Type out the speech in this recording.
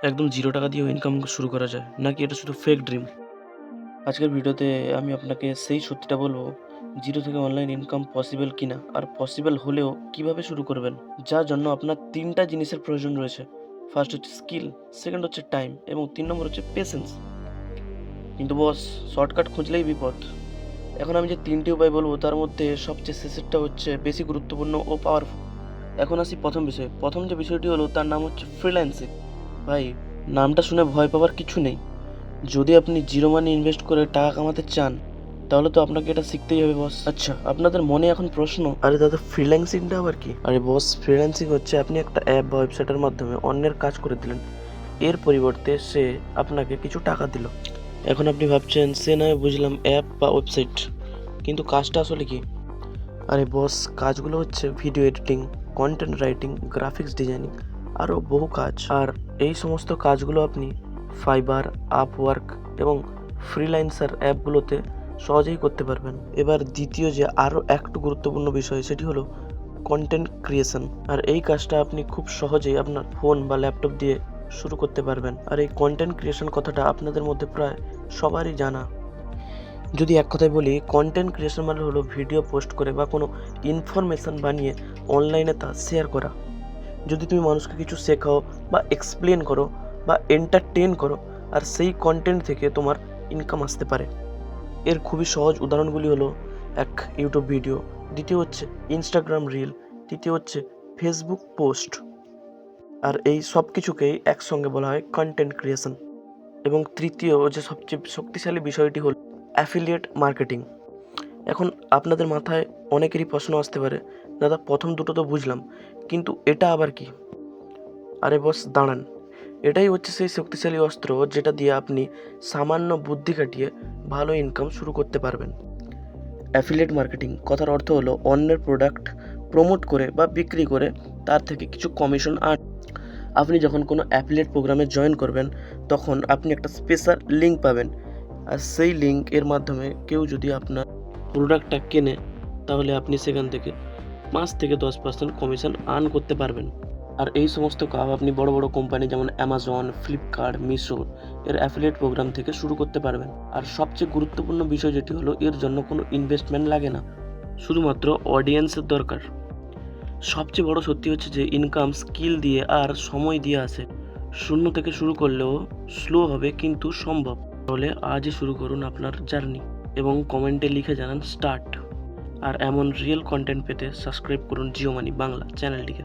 একদম 0 টাকা দিয়েও ইনকাম শুরু করা যায়, নাকি এটা শুধু ফেক ড্রিম? আজকের ভিডিওতে আমি আপনাকে সেই সত্যিটা বলবো, 0 থেকে অনলাইন ইনকাম পসিবল কিনা, আর পসিবল হলেও কিভাবে শুরু করবেন। যার জন্য আপনার 3টা জিনিসের প্রয়োজন রয়েছে। ফার্স্ট হচ্ছে স্কিল, সেকেন্ড হচ্ছে টাইম এবং 3 নম্বর হচ্ছে পেশেন্স। কিন্তু বস, শর্টকাট খুঁজলেই বিপদ। এখন আমি যে 3টি উপায় বলবো তার মধ্যে সবচেয়ে শেষেরটা হচ্ছে বেশি গুরুত্বপূর্ণ ও পাওয়ারফুল। এখন আসি প্রথম বিষয়ে। প্রথম যে বিষয়টি হলো তার নাম হচ্ছে ফ্রিল্যান্সিং। ভাই, নামটা শুনে ভয় পাওয়ার কিছু নেই। যদি আপনি জিরো মানি ইনভেস্ট করে টাকা কামাতে চান, তাহলে তো আপনাকে এটা শিখতেই হবে বস। আচ্ছা, আপনাদের মনে এখন প্রশ্ন, আরে দাদা ফ্রিল্যান্সিংটা আবার কি? আরে বস, ফ্রিল্যান্সিং হচ্ছে আপনি একটা অ্যাপ বা ওয়েবসাইটের মাধ্যমে অন্যের কাজ করে দিলেন, এর পরিবর্তে সে আপনাকে কিছু টাকা দিল। এখন আপনি ভাবছেন, সে নয় বুঝলাম অ্যাপ বা ওয়েবসাইট, কিন্তু কাজটা আসলে কি? আরে বস, কাজগুলো হচ্ছে video editing, content writing, graphics designing, আরও বহু কাজ। আর এই সমস্ত কাজগুলো আপনি ফাইবার, আপওয়ার্ক এবং ফ্রিল্যান্সার অ্যাপগুলোতে সহজেই করতে পারবেন। এবার দ্বিতীয় যে আরও একটু গুরুত্বপূর্ণ বিষয়, সেটি হলো কন্টেন্ট ক্রিয়েশন। আর এই কাজটা আপনি খুব সহজেই আপনার ফোন বা ল্যাপটপ দিয়ে শুরু করতে পারবেন। আর এই কন্টেন্ট ক্রিয়েশন কথাটা আপনাদের মধ্যে প্রায় সবারই জানা। যদি এক কথায় বলি, কন্টেন্ট ক্রিয়েশন মানে হলো ভিডিও পোস্ট করে বা কোনো ইনফরমেশান বানিয়ে অনলাইনে তা শেয়ার করা। যদি তুমি মানুষকে কিছু শেখাও বা এক্সপ্লেন করো বা এন্টারটেন করো, আর সেই কন্টেন্ট থেকে তোমার ইনকাম আসতে পারে। এর খুবই সহজ উদাহরণগুলি হলো, এক ইউটিউব ভিডিও, দ্বিতীয় হচ্ছে ইনস্টাগ্রাম রিল, তৃতীয় হচ্ছে ফেসবুক পোস্ট। আর এই সব কিছুকেই একসঙ্গে বলা হয় কন্টেন্ট ক্রিয়েশন। এবং তৃতীয় যে সবচেয়ে শক্তিশালী বিষয়টি হল অ্যাফিলিয়েট মার্কেটিং। এখন আপনাদের মাথায় অনেকেরই প্রশ্ন আসতে পারে, দাদা প্রথম দুটো তো বুঝলাম, কিন্তু এটা আবার কি? আরে বস দাঁড়ান, এটাই হচ্ছে সেই শক্তিশালী অস্ত্র যেটা দিয়ে আপনি সামান্য বুদ্ধি খাটিয়ে ভালো ইনকাম শুরু করতে পারবেন। অ্যাফিলিয়েট মার্কেটিং কথার অর্থ হলো অন্যের প্রোডাক্ট প্রমোট করে বা বিক্রি করে তার থেকে কিছু কমিশন আর্ন। আপনি যখন কোনো অ্যাফিলিয়েট প্রোগ্রামে জয়েন করবেন, তখন আপনি একটা স্পেশাল লিঙ্ক পাবেন। আর সেই লিঙ্কের মাধ্যমে কেউ যদি আপনার প্রোডাক্টটা কেনে, তাহলে আপনি সেখান থেকে 5 থেকে 10% কমিশন আর্ন করতে পারবেন। আর এই সমস্ত কাজ আপনি বড় বড় কোম্পানি যেমন অ্যামাজন, ফ্লিপকার্ট, মিশো এর অ্যাফিলিয়েট প্রোগ্রাম থেকে শুরু করতে পারবেন। আর সবচেয়ে গুরুত্বপূর্ণ বিষয় যেটি হলো, এর জন্য কোনো ইনভেস্টমেন্ট লাগে না, শুধুমাত্র অডিয়েন্সের দরকার। সবচেয়ে বড় সত্যি হচ্ছে যে ইনকাম স্কিল দিয়ে আর সময় দিয়ে আসে। শূন্য থেকে শুরু করলেও স্লো হবে, কিন্তু সম্ভব। তাহলে আজই শুরু করুন আপনার জার্নি এবং কমেন্টে লিখে জানান স্টার্ট। আর এমন রিয়েল কন্টেন্ট পেতে সাবস্ক্রাইব করুন জিও মানি বাংলা চ্যানেলটিকে।